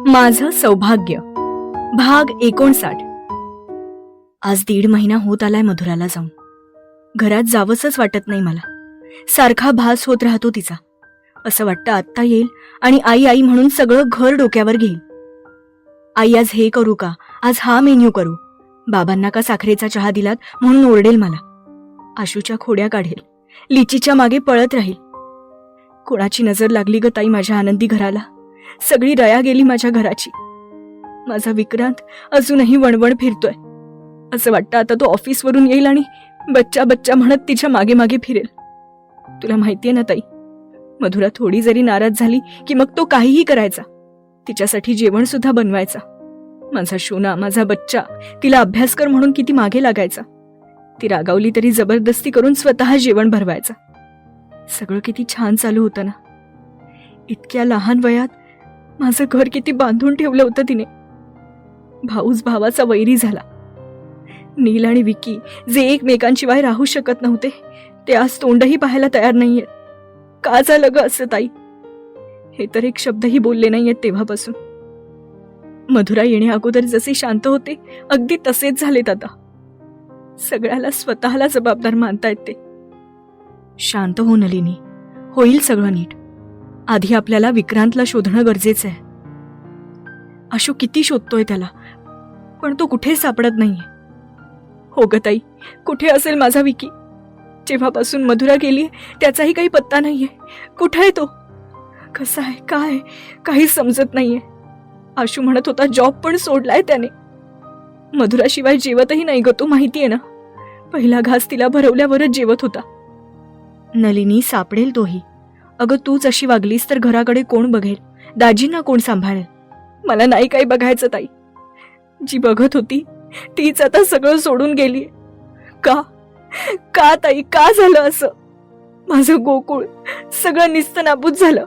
माझं सौभाग्य भाग 59। आज 1.5 महिना होत आलाय मधुराला जाऊन. घरात जावंसच वाटत नाही मला. सारखा भास होत राहतो तिचा. असं वाटतं आत्ता येईल आणि आई आई म्हणून सगळं घर डोक्यावर घेईल. आई आज हे करू का, आज हा मेन्यू करू, बाबांना का साखरेचा चहा दिलात म्हणून ओरडेल मला. आशूच्या खोड्या काढेल, लिचीच्या मागे पळत राहील. कोणाची नजर लागली ग ताई माझ्या आनंदी घराला. सगळी रया गेली माझ्या घराची. माझा विक्रांत अजूनही वणवण फिरतोय. असं वाटतं आता तो ऑफिसवरून येईल आणि बच्चा बच्चा म्हणत तिच्या मागे मागे फिरेल. तुला माहितीये ना ताई, मधुरा थोडी जरी नाराज झाली की मग तो काहीही करायचा. तिच्यासाठी जेवण सुद्धा बनवायचा. माझा शोना, माझा बच्चा, तिला अभ्यास कर म्हणून किती मागे लागायचा. ती रागावली तरी जबरदस्ती करून स्वतः जेवण भरवायचा. सगळं किती छान चालू होतं ना. इतक्या लहान वयात माझं घर किती बांधून ठेवलं होतं तिने. भाऊच भावाचा वैरी झाला. नील आणि विकी जे एकमेकांशिवाय राहू शकत नव्हते ते आज तोंडही पाहायला तयार नाहीयेत. का झालं ग असं ताई? हे तर एक शब्दही बोलले नाहीयेत तेव्हापासून. मधुरा येण्या अगोदर जसे शांत होते अगदी तसेच झालेत आता. सगळ्याला स्वतःला जबाबदार मानतायत ते. शांत हो नलिनी, होईल सगळं नीट. आधी आपल्याला विक्रांतला शोधणं गरजेचं आहे. आशू किती शोधतोय त्याला, पण तो कुठे सापडत नाहीये. हो ग ताई, कुठे असेल माझा विकी? जेव्हापासून मधुरा गेली त्याचाही काही पत्ता नाहीये. कुठे आहे तो? कसा आहे, काय, काही समजत नाहीये. आशू म्हणत होता जॉब पण सोडलाय त्याने. मधुराशिवाय जेवतही नाही ग तो, माहितीये ना. पहिला घास तिला भरवल्यावरच जेवत होता. नलिनी, सापडेल तोही. अगं तूच अशी वागलीस तर घराकडे कोण बघेल? दाजींना कोण सांभाळेल? मला नाही काही बघायचं ताई. जी बघत होती तीच आता सगळं सोडून गेली. का का ताई, का झालं असं? माझं गोकुळ सगळं निस्तनाबूत झालं.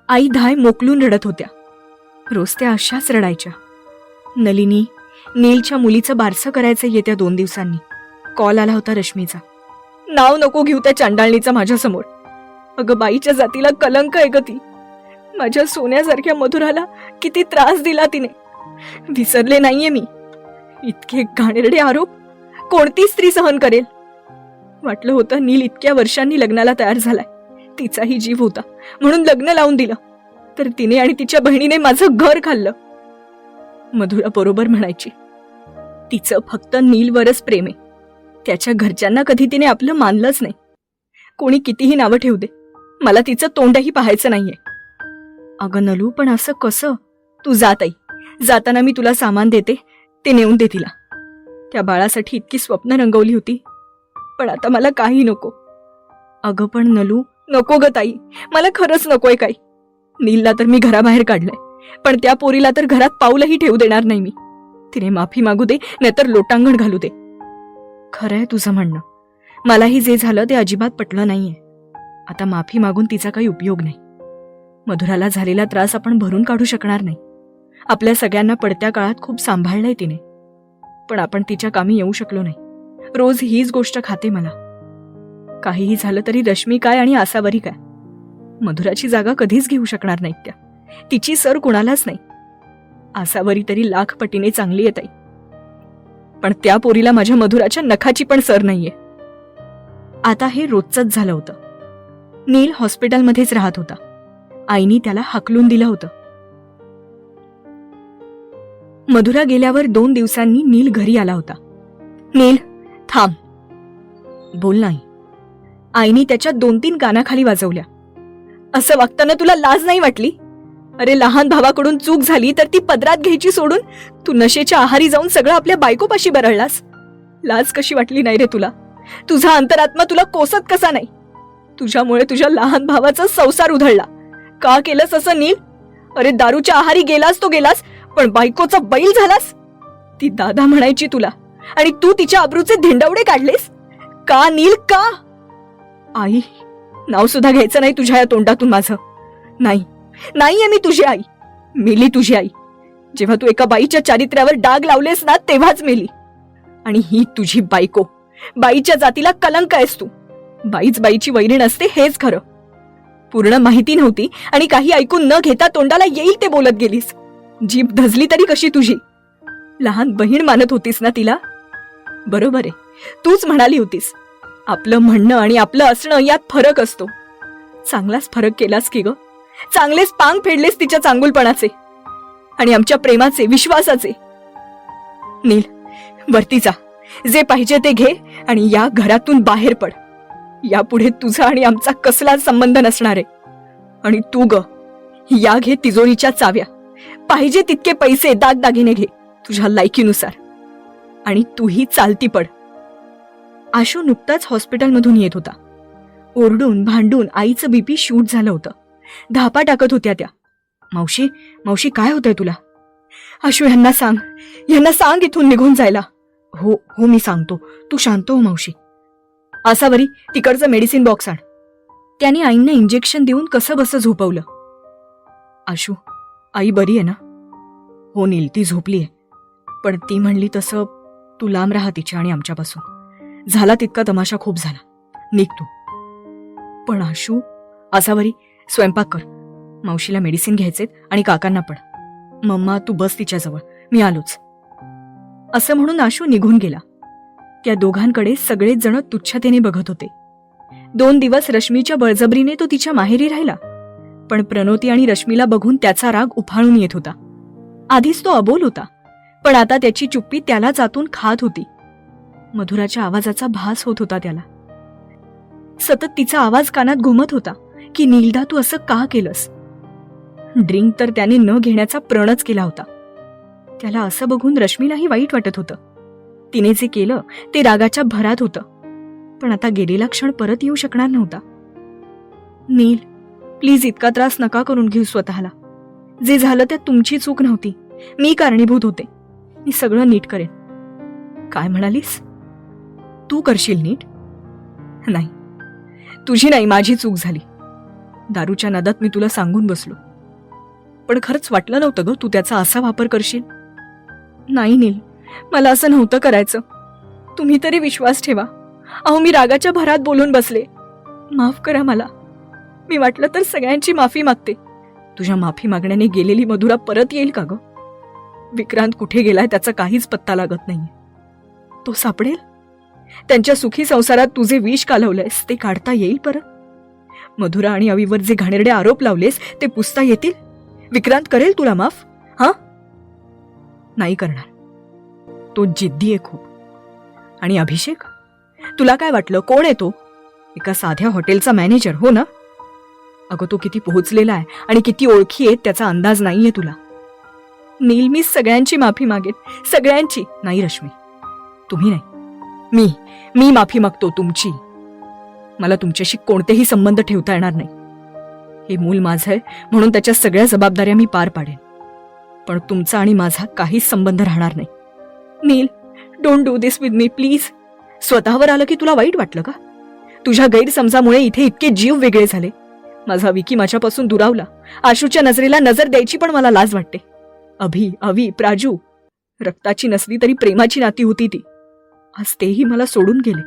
आई धाय मोकलून रडत होत्या. रोज त्या अशाच रडायच्या. नलिनी, नीलच्या मुलीचं बारसं करायचं येत्या 2 दिवसांनी. कॉल आला होता रश्मीचा. नाव नको घेऊ त्या चांडाळणीचा माझ्यासमोर. अगं बाईच्या जातीला कलंक आहे ग ती. माझ्या सोन्यासारख्या मधुराला किती त्रास दिला तिने. विसरले नाहीये मी. इतके घाणेरडे आरोप कोणती स्त्री सहन करेल? वाटलं होतं नील इतक्या वर्षांनी लग्नाला तयार झालाय, तिचाही जीव होता म्हणून लग्न लावून दिलं, तर तिने आणि तिच्या बहिणीने माझं घर खाल्लं. मधुरा बरोबर म्हणायची. तिचं फक्त नीलवरच प्रेम आहे. त्याच्या घरच्यांना कधी तिने आपलं मानलंच नाही. कोणी कितीही नावं ठेवू दे, मला तिचं तोंडही पाहायचं नाहीये. अगं नलू, पण असं कसं? तू जात आई, जाताना मी तुला सामान देते, ते नेऊन दे तिला. त्या बाळासाठी इतकी स्वप्न रंगवली होती, पण आता मला काही नको. अगं पण नलू, नको ग ताई, मला खरंच नकोय काही. नीलला तर मी घराबाहेर काढलंय, पण त्या पोरीला तर घरात पाऊलही ठेवू देणार नाही मी. तिने माफी मागू दे, नाहीतर लोटांगण घालू दे. खरंय तुझं म्हणणं. मलाही जे झालं ते अजिबात पटलं नाहीये. आता माफी मागून तिचा काही उपयोग नाही. मधुराला झालेला त्रास आपण भरून काढू शकणार नाही. आपल्या सगळ्यांना पडत्या काळात खूप सांभाळलंय तिने, पण आपण तिच्या कामी येऊ शकलो नाही. रोज हीच गोष्ट खाते मला. काहीही झालं तरी रश्मी काय आणि आसावरी काय, मधुराची जागा कधीच घेऊ शकणार नाहीत त्या. तिची सर कुणालाच नाही. आसावरी तरी लाख पटीने चांगली येत आहे, पण त्या पोरीला माझ्या मधुराच्या नखाची पण सर नाहीये. आता हे रोजचंच झालं होतं. नील हॉस्पिटलमध्येच राहत होता. आईनी त्याला हाकलून दिलं होतं. मधुरा गेल्यावर 2 दिवसांनी नील घरी आला होता. नील, थांब. बोल नाही. आईनी त्याच्या 2-3 कानाखाली वाजवल्या. असं वागताना तुला लाज नाही वाटली? अरे लहान भावाकडून चूक झाली तर ती पदरात घ्यायची सोडून तू नशेच्या आहारी जाऊन सगळं आपल्या बायकोपाशी बरळलास. लाज कशी वाटली नाही रे तुला? तुझा अंतरात्मा तुला कोसत कसा नाही? तुझ्यामुळे तुझ्या लहान भावाचा संसार उधळला. का केलंस असं नील? अरे दारूच्या आहारी गेलास तो गेलास, पण बायकोचा बैल झालास. ती दादा म्हणायची तुला आणि तू तिच्या अब्रूचे धिंडवडे काढलेस. का नील, का? आई, नाव सुद्धा घ्यायचं नाही तुझ्या या तोंडातून माझं. नाही, नाहीये मी तुझी आई. मेली तुझी आई. जेव्हा तू एका बाईच्या चारित्र्यावर डाग लावलेस ना तेव्हाच मेली. आणि ही तुझी बायको. बाईच्या जातीला कलंक आहेस तू. बाईच बाईची वैरीण असते हेच खरं, पूर्ण माहिती नव्हती आणि काही ऐकून न घेता तोंडाला येईल ते बोलत गेलीस. जीभ धजली तरी कशी तुझी? लहान बहीण मानत होतीस ना तिला? बरोबर आहे, तूच म्हणाली होतीस आपलं म्हणणं आणि आपलं असणं यात फरक असतो. चांगलाच फरक केलास की ग. चांगलेच पांग फेडलेस तिच्या चांगुलपणाचे आणि आमच्या प्रेमाचे, विश्वासाचे. नील, वरती जा, जे पाहिजे ते घे आणि या घरातून बाहेर पड. यापुढे तुझा आणि आमचा कसलाच संबंध नसणार आहे. आणि तू ग, या घे तिजोरीच्या चाव्या, पाहिजे तितके पैसे, दागदागिने घे तुझ्या लायकीनुसार, आणि तूही चालती पड. आशू नुकताच हॉस्पिटलमधून येत होता. ओरडून भांडून आईचं बीपी शूट झालं होतं. धापा टाकत होत्या त्या. मावशी, मावशी काय होतंय तुला? आशू, यांना सांग इथून निघून जायला. हो हो, मी सांगतो, तू शांत हो मावशी. आसावरी, तिकडचं मेडिसिन बॉक्स आण. त्याने आईंना इंजेक्शन देऊन कसं बसं झोपवलं. आशू, आई बरी आहे ना? हो नील, ती झोपली आहे, पण ती म्हणली तसं तू लांब राहा तिच्या आणि आमच्यापासून. झाला तितका तमाशा खूप झाला, निघ तू. पण आशू, आसावरी, स्वयंपाक कर, मावशीला मेडिसिन घ्यायचेत आणि काकांना पण. मम्मा तू बस तिच्याजवळ, मी आलोच. असं म्हणून आशू निघून गेला. त्या दोघांकडे सगळेच जण तुच्छतेने बघत होते. 2 दिवस रश्मीच्या बळजबरीने तो तिच्या माहेरी राहिला, पण प्रणोती आणि रश्मीला बघून त्याचा राग उफाळून येत होता. आधीच तो अबोल होता, पण आता त्याची चुप्पी त्यालाच आतून खात होती. मधुराच्या आवाजाचा भास होत होता त्याला. सतत तिचा आवाज कानात घुमत होता की नीलदा, तू असं का केलंस? ड्रिंक तर त्याने न घेण्याचा प्रणच केला होता. त्याला असं बघून रश्मीलाही वाईट वाटत होतं. तिने जे केलं ते रागाच्या भरात होतं, पण आता गेलेला क्षण परत येऊ शकणार नव्हता. नील, प्लीज इतका त्रास नका करून घेऊ स्वतःला. जे झालं त्यात तुमची चूक नव्हती, मी कारणीभूत होते. मी सगळं नीट करेन. काय म्हणालीस? तू करशील नीट? नाही, तुझी नाही, माझी चूक झाली. दारूच्या नादात मी तुला सांगून बसलो, पण खरंच वाटलं नव्हतं ग तू त्याचा असा वापर करशील. नाही नील, मला असं नव्हतं करायचं. तुम्ही तरी विश्वास ठेवा. अहो, मी रागाच्या भरात बोलून बसले. माफ करा मला. मी वाटलं तर सगळ्यांची माफी मागते. तुझ्या माफी मागण्याने गेलेली मधुरा परत येईल का ग? विक्रांत कुठे गेलाय त्याचा काहीच पत्ता लागत नाहीये. तो सापडेल? त्यांच्या सुखी संसारात तुझे विष कालवलंयस ते काढता येईल परत? मधुरा आणि अवीवर जे घाणेरडे आरोप लावलेस ते पुसता येतील? विक्रांत करेल तुला माफ? हा, नाही करणार. तो जिद्दी आहे खूप. आणि अभिषेक, तुला काय वाटलं कोण आहे तो? एका साध्या हॉटेलचा मॅनेजर, हो ना? अगं, तो किती पोहोचलेला आहे आणि किती ओळखी आहेत त्याचा अंदाज नाहीये तुला. नील, मी सगळ्यांची माफी मागेन, सगळ्यांची. नाही रश्मी, तुम्ही नाही, मी माफी मागतो तुमची. मला तुमच्याशी कोणतेही संबंध ठेवता येणार नाही. हे मूल माझं आहे म्हणून त्याच्या सगळ्या जबाबदाऱ्या मी पार पाडेन, पण तुमचा आणि माझा काहीच संबंध राहणार नाही. Neel, don't do this with me please. स्वतःवर आलं की तुला वाईट वाटलं का? तुझ्या गैरसमजामुळे इथे इतके जीव वेगळे झाले. माझा विकी माझ्यापासून दुरावला. आशूच्या नजरेला नजर द्यायची पण मला लाज वाटते. अवी, प्राजू, रक्ताची नसली तरी प्रेमाची नाती होती ती. आज तेही मला सोडून गेले.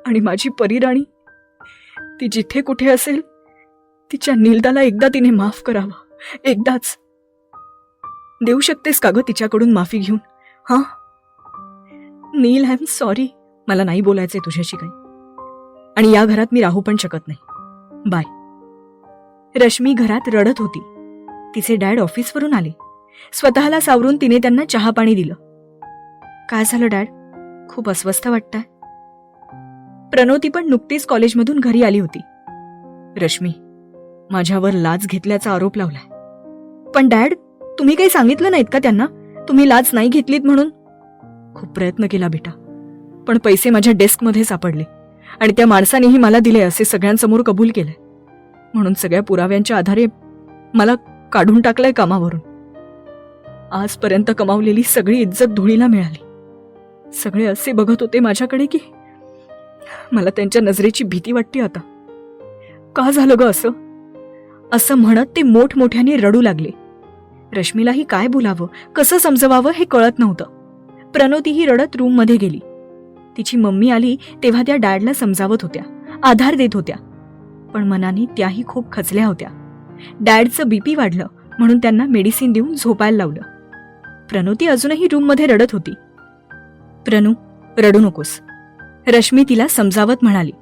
आणि माझी परीराणी, ती जिथे कुठे असेल तिच्या नीलदाला एकदा तिने माफ करावं. एकदाच. देऊ शकतेस का ग तिच्याकडून माफी घेऊन? हा नील, आय एम सॉरी. मला नाही बोलायचंय तुझ्याशी काही, आणि या घरात मी राहू पण शकत नाही. बाय. रश्मी घरात रडत होती. तिचे डॅड ऑफिसवरून आले. स्वतःला सावरून तिने त्यांना चहा पाणी दिलं. काय झालं डॅड? खूप अस्वस्थ वाटतंय. प्रणोती पण नुकतीच कॉलेजमधून घरी आली होती. रश्मी, माझ्यावर लाच घेतल्याचा आरोप लावलाय. पण डॅड, तुम्ही काही सांगितलं नाहीत का त्यांना तुम्ही लाच नाही घेतलीत म्हणून? खूप प्रयत्न केला बेटा, पण पैसे माझ्या डेस्कमध्ये सापडले आणि त्या माणसानेही मला दिले असे सगळ्यांसमोर कबूल केलंय. म्हणून सगळ्या पुराव्यांच्या आधारे मला काढून टाकलंय कामावरून. आजपर्यंत कमावलेली सगळी इज्जत धुळीला मिळाली. सगळे असे बघत होते माझ्याकडे की मला त्यांच्या नजरेची भीती वाटते आता. का झालं ग असं? असं म्हणत ते मोठमोठ्याने रडू लागले. रश्मीलाही काय बोलावं, कसं समजवावं हे कळत नव्हतं. प्रणोतीही रडत रूममध्ये गेली. तिची मम्मी आली तेव्हा त्या डॅडला समजावत होत्या, आधार देत होत्या. पण मनाने त्याही खूप खचल्या होत्या. डॅडचं बीपी वाढलं म्हणून त्यांना मेडिसिन देऊन झोपायला लावलं. प्रणोती अजूनही रूममध्ये रडत होती. प्रणू, रडू नकोस, रश्मी तिला समजावत म्हणाली.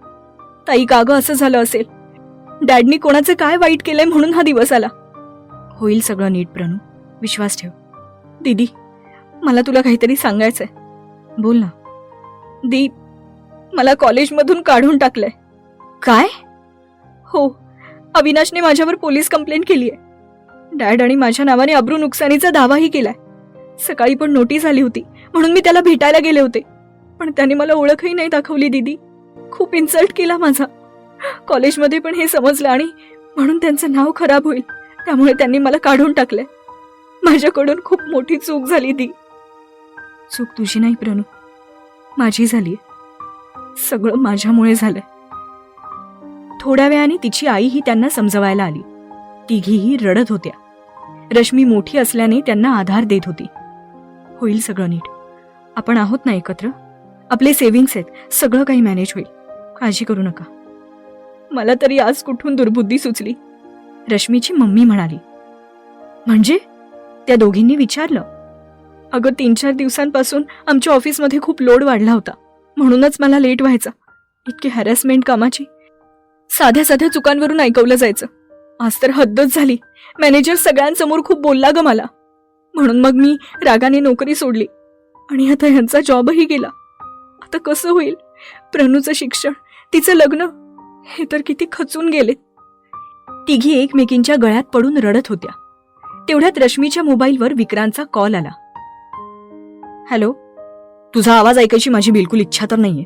ताई, का गं असं झालं असेल? डॅडनी कोणाचं काय वाईट केलंय म्हणून हा दिवस आला. होईल सगळं नीट प्रणू, विश्वास ठेव. दीदी, मला तुला काहीतरी सांगायचंय. बोल ना. दी, मला कॉलेजमधून काढून टाकलंय. काय? हो, अविनाशने माझ्यावर पोलीस कंप्लेंट केली आहे. डॅड आणि माझ्या नावाने अब्रू नुकसानीचा दावाही केलाय. सकाळी पण नोटीस आली होती म्हणून मी त्याला भेटायला गेले होते, पण त्याने मला ओळखही नाही दाखवली. दीदी, खूप इन्सल्ट केला माझा. कॉलेजमध्ये पण हे समजलं आणि म्हणून त्यांचं नाव खराब होईल त्यामुळे त्यांनी मला काढून टाकलंय. माझ्याकडून खूप मोठी चूक झाली. दी, चूक तुझी नाही प्रणू, माझी झालीय. सगळं माझ्यामुळे झालंय. थोड्या वेळाने तिची आईही त्यांना समजवायला आली. तिघीही रडत होत्या. रश्मी मोठी असल्याने त्यांना आधार देत होती. होईल सगळं नीट, आपण आहोत ना एकत्र. आपले सेव्हिंग्स आहेत, सगळं काही मॅनेज होईल, काळजी करू नका. मला तरी आज कुठून दुर्बुद्धी सुचली, रश्मीची मम्मी म्हणाली. म्हणजे? त्या दोघींनी विचारलं. अगं, 3-4 दिवसांपासून आमच्या ऑफिसमध्ये खूप लोड वाढला होता, म्हणूनच मला लेट व्हायचा. इतकी हॅरॅसमेंट कामाची, साध्या साध्या चुकांवरून ऐकवलं जायचं. आज तर हद्दच झाली. मॅनेजर सगळ्यांसमोर खूप बोलला ग मला, म्हणून मग मी रागाने नोकरी सोडली आणि आता ह्यांचा जॉबही गेला. आता कसं होईल? प्रणूचं शिक्षण, तिचं लग्न, हे तर किती खचून गेले. तिघी एकमेकींच्या गळ्यात पडून रडत होत्या. तेवढ्यात रश्मीच्या मोबाईलवर विक्रांतचा कॉल आला. हॅलो, तुझा आवाज ऐकायची माझी बिलकुल इच्छा तर नाहीये,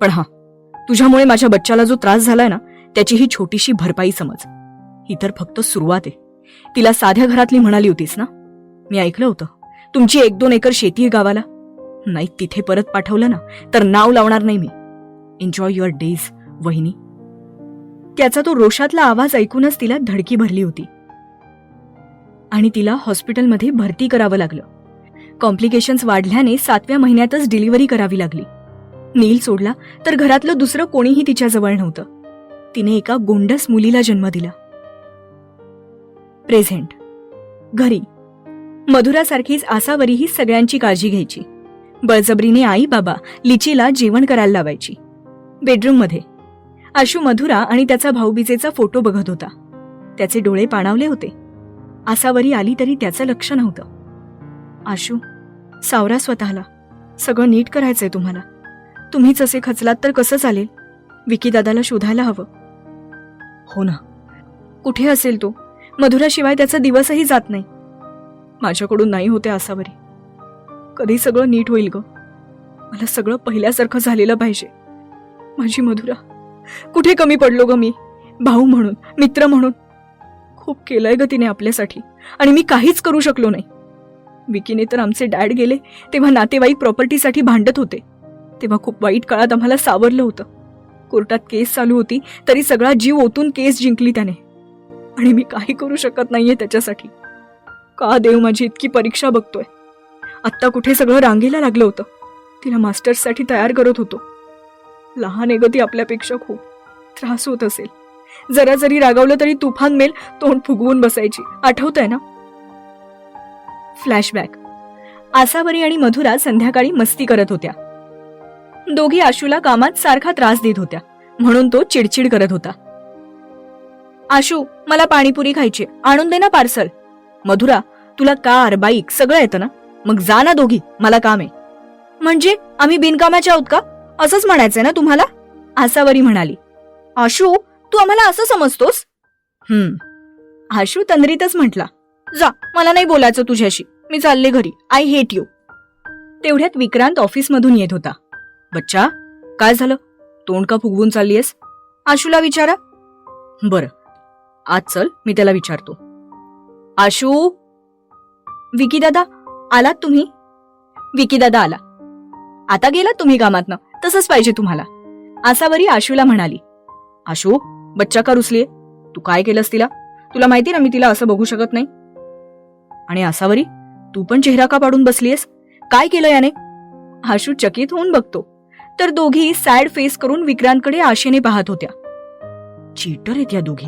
पण हा, तुझ्यामुळे माझ्या बच्चाला जो त्रास झालाय ना, त्याची ही छोटीशी भरपाई समज. ही तर फक्त सुरुवात आहे. तिला साध्या घरातली म्हणाली होतीस ना, मी ऐकलं होतं. तुमची 1-2 एकर शेती आहे गावाला. नाही, तिथे परत पाठवलं ना तर नाव लावणार नाही मी. एन्जॉय युअर डेज वहिनी. त्याचा तो रोषातला आवाज ऐकूनच तिला धडकी भरली होती आणि तिला हॉस्पिटलमध्ये भरती करावं लागलं. कॉम्प्लिकेशन्स वाढल्याने 7व्या महिन्यातच डिलिव्हरी करावी लागली. नील सोडला तर घरातलं दुसरं कोणीही तिच्याजवळ नव्हतं. तिने एका गोंडस मुलीला जन्म दिला. प्रेझेंट घरी मधुरासारखीच आसावरीही सगळ्यांची काळजी घ्यायची. बळजबरीने आई बाबा लिचीला जेवण करायला लावायची. बेडरूममध्ये आशू मधुरा आणि त्याचा भाऊबीजेचा फोटो बघत होता. त्याचे डोळे पाणावले होते. आसावरी आली तरी त्याचं लक्ष नव्हतं. आशू, सावरा स्वतःला, सगळं नीट करायचंय तुम्हाला. तुम्हीच असे खचलात तर कसं चालेल? विकी दादाला शोधायला हवं. हो ना, कुठे असेल तो? मधुराशिवाय त्याचा दिवसही जात नाही. माझ्याकडून नाही होते आसावरी. कधी सगळं नीट होईल ग? मला सगळं पहिल्यासारखं झालेलं पाहिजे. माझी मधुरा, कुठे कमी पडलो ग मी? भाऊ म्हणून, मित्र म्हणून खूप केलंय ग तिने आपल्यासाठी, आणि मी काहीच करू शकलो नाही. विकीने तर आमचे डॅड गेले तेव्हा नातेवाईक प्रॉपर्टीसाठी भांडत होते. तेव्हा खूप वाईट काळात आम्हाला सावरलं होतं. कोर्टात केस चालू होती तरी सगळा जीव ओतून केस जिंकली त्याने, आणि मी काही करू शकत नाहीये त्याच्यासाठी. का देव माझी इतकी परीक्षा बघतोय? आत्ता कुठे सगळं रांगेला लागलं होतं. तिला मास्टर्ससाठी तयार करत होतो. लहान आहे ग ती आपल्यापेक्षा. खूप त्रास होत असेल. जरा जरी रागावलं तरी तुफान मेल तोंड फुगवून बसायची. आठवतंय ना? फ्लॅशबॅक. आसावरी आणि मधुरा संध्याकाळी मस्ती करत होत्या. दोघी आशूला कामात सारखा त्रास देत होत्या म्हणून तो चिडचिड करत होता. आशू, मला पाणीपुरी खायची, आणून दे ना पार्सल. मधुरा, तुला कार बाईक सगळं येतं ना, मग जा ना दोघी, मला काम आहे. म्हणजे आम्ही बिनकामाच्या आहोत का? असंच म्हणायचंय ना तुम्हाला? आसावरी म्हणाली. आशू, तू आम्हाला असं समजतोस? आशू तंद्रीतच म्हटला. जा, मला नाही बोलायचं तुझ्याशी, मी चालले घरी. I hate you. तेवढ्यात विक्रांत ऑफिसमधून येत होता. बच्चा, काय झालं? तोंड का फुगवून चाललीयस? आशूला विचारा. बरं, आज चल, मी त्याला विचारतो. आशू. विकी दादा, आलात तुम्ही? विकी दादा आला. आता गेलात तुम्ही कामातनं, तसंच पाहिजे तुम्हाला. आसावरी आशूला म्हणाली. आशू, बच्चा का रुसलीये? तू काय केलंस तिला? तुला माहिती ना मी तिला असं बघू शकत नाही. आणि आसावरी, तू पण चेहरा का पाडून बसलीयस? काय केलं याने? आशू चकित होऊन बघतो तर दोघी सॅड फेस करून विक्रांतकडे आशेने पाहत होत्या. चीटर आहेत या दोघी.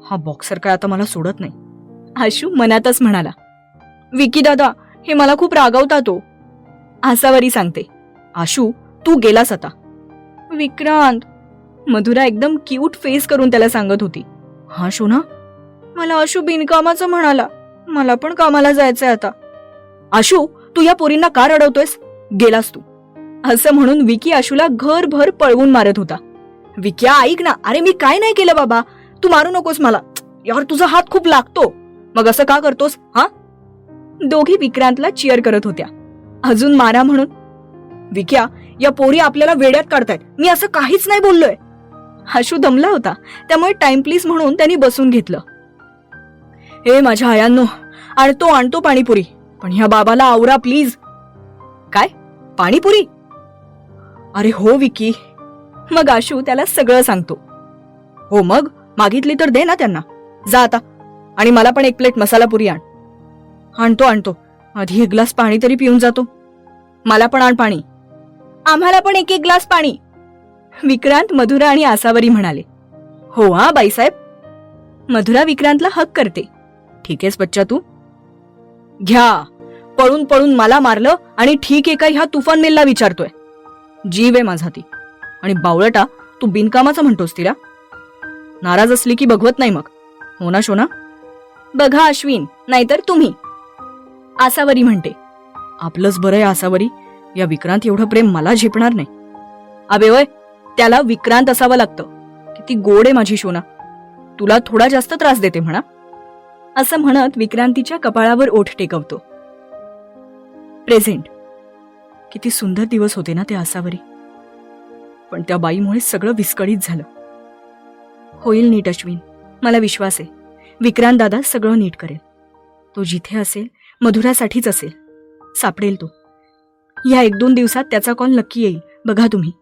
हा बॉक्सर काय आता मला सोडत नाही. आशू मनातच म्हणाला, विकी दादा हे मला खूप रागवता तो. आसावरी सांगते, आशू तू गेलास आता. विक्रांत, मधुरा एकदम क्यूट फेस करून त्याला सांगत होती. हा शोना, मला आशू बिनकामाचं म्हणाला. मला पण कामाला जायचंय आता. आशू तू या पोरींना का रडवतोयस? गेलास तू. असं म्हणून विकी आशूला घरभर पळवून मारत होता. विक्या ऐक ना, अरे मी काय नाही केलं बाबा, तू मारू नकोस मला. यार तुझा हात खूप लागतो. मग असं का करतोस हा? दोघी विक्रांतला चिअर करत होत्या. अजून मारा म्हणून. विक्या, या पोरी आपल्याला वेड्यात काढतायत. मी असं काहीच नाही बोललोय. आशू दमला होता, त्यामुळे टाइम प्लीज म्हणून त्यांनी बसून घेतलं. हे माझ्या आयांनो, आणतो पाणीपुरी, पण ह्या बाबाला आवरा प्लीज. काय पाणीपुरी? अरे हो विकी. मग आशू त्याला सगळं सांगतो. हो मग मागितली तर दे ना त्यांना. जा आता, आणि मला पण एक प्लेट मसाला पुरी आण. आणतो. आधी एक ग्लास पाणी तरी पिऊन जातो. मला पण आण पाणी. आम्हाला पण एक ग्लास पाणी. विक्रांत, मधुरा आणि आसावरी म्हणाले. हो हा बाईसाहेब. मधुरा विक्रांतला हक करते. ठीक आहेस बच्चा तू. घ्या. पळून मला मारलं आणि ठीक आहे का ह्या तुफान मेलला विचारतोय. जीव आहे माझा ती. आणि बावळटा तू बिनकामाचं म्हणतोस तिला. नाराज असली की बघवत नाही मग. हो ना शोना? बघा अश्विन, नाहीतर तुम्ही. आसावरी म्हणते. आपलंच बरं आहे आसावरी, या विक्रांत एवढं प्रेम मला झेपणार नाही. अबे वय, त्याला विक्रांत असावं लागतं. किती गोड आहे माझी शोना. तुला थोडा जास्त त्रास देते म्हणा. असं म्हणत विक्रांतीच्या कपाळावर ओठ टेकवतो. प्रेझेंट. किती सुंदर दिवस होते ना ते आसावरी. पण त्या बाईमुळे सगळं विस्कळीत झालं. होईल नीट अश्विन, मला विश्वास आहे. विक्रांत दादा सगळं नीट करेल. तो जिथे असेल मधुरासाठीच असेल. सापडेल तो. या 1-2 दिवसात त्याचा कॉल नक्की येईल. बघा तुम्ही.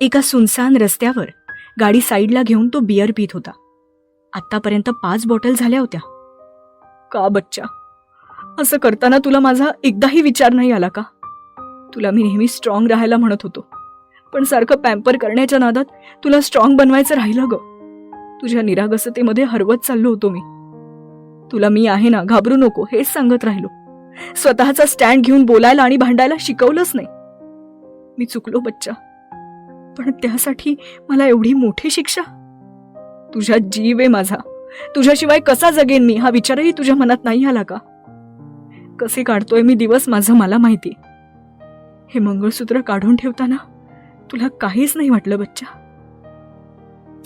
एका सुनसान रस्त्यावर गाडी साईडला घेऊन तो बियर पित होता. आतापर्यंत 5 बॉटल झाल्या होत्या. का बच्चा, असं करताना तुला माझा एकदाही विचार नाही आला का? तुला मी नेहमी स्ट्रॉंग राहायला म्हणत होतो, पण सारखं पॅम्पर करण्याच्या नादात तुला स्ट्रॉंग बनवायचं राहिलं ग. तुझ्या निरागसतेमध्ये हरवत चाललो होतो मी. तुला मी आहे ना, घाबरू नको हेच सांगत राहिलो. स्वतःचा स्टँड घेऊन बोलायला आणि भांडायला शिकवलंच नाही. मी चुकलो बच्चा, पण त्यासाठी मला एवढी मोठी शिक्षा? तुझ्या जीव आहे माझा. तुझ्याशिवाय कसा जगेन मी हा विचारही तुझ्या मनात नाही आला का? कसे काढतोय मी दिवस माझं मला माहिती. हे मंगळसूत्र काढून ठेवताना तुला काहीच नाही वाटलं बच्चा?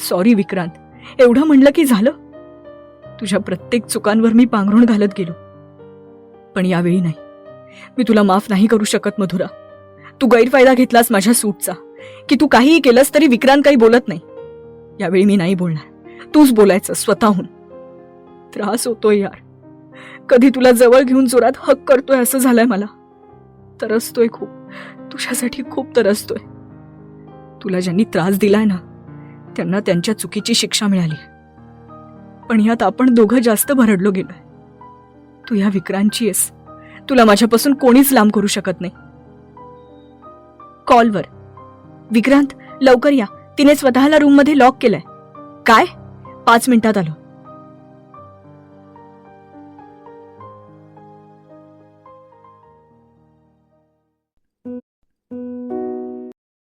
सॉरी विक्रांत, एवढं म्हणलं की झालं. तुझ्या प्रत्येक चुकांवर मी पांघरुण घालत गेलो, पण यावेळी नाही. मी तुला माफ नाही करू शकत मधुरा. तू गैरफायदा घेतलास माझ्या सूटचा, की तू काहीही केलंस तरी विक्रांत काही बोलत नाही. यावेळी मी नाही बोलणार. तूच बोलायचं स्वतःहून. त्रास होतोय यार. कधी तुला जवळ घेऊन जोरात हक करतोय असं झालंय मला. तरसतोय खूप, तुझ्यासाठी खूप तरसतोय. तुला ज्यांनी त्रास दिलाय ना, त्यांना त्यांच्या चुकीची शिक्षा मिळाली. पण यात आपण दोघं जास्त भरडलो गेलोय. तू या विक्रांतची आहेस. तुला माझ्यापासून कोणीच लांब करू शकत नाही. कॉलवर. विक्रांत लवकर या, तिने स्वतःला रूममध्ये लॉक केलंय. काय? 5 मिनिटात आलो.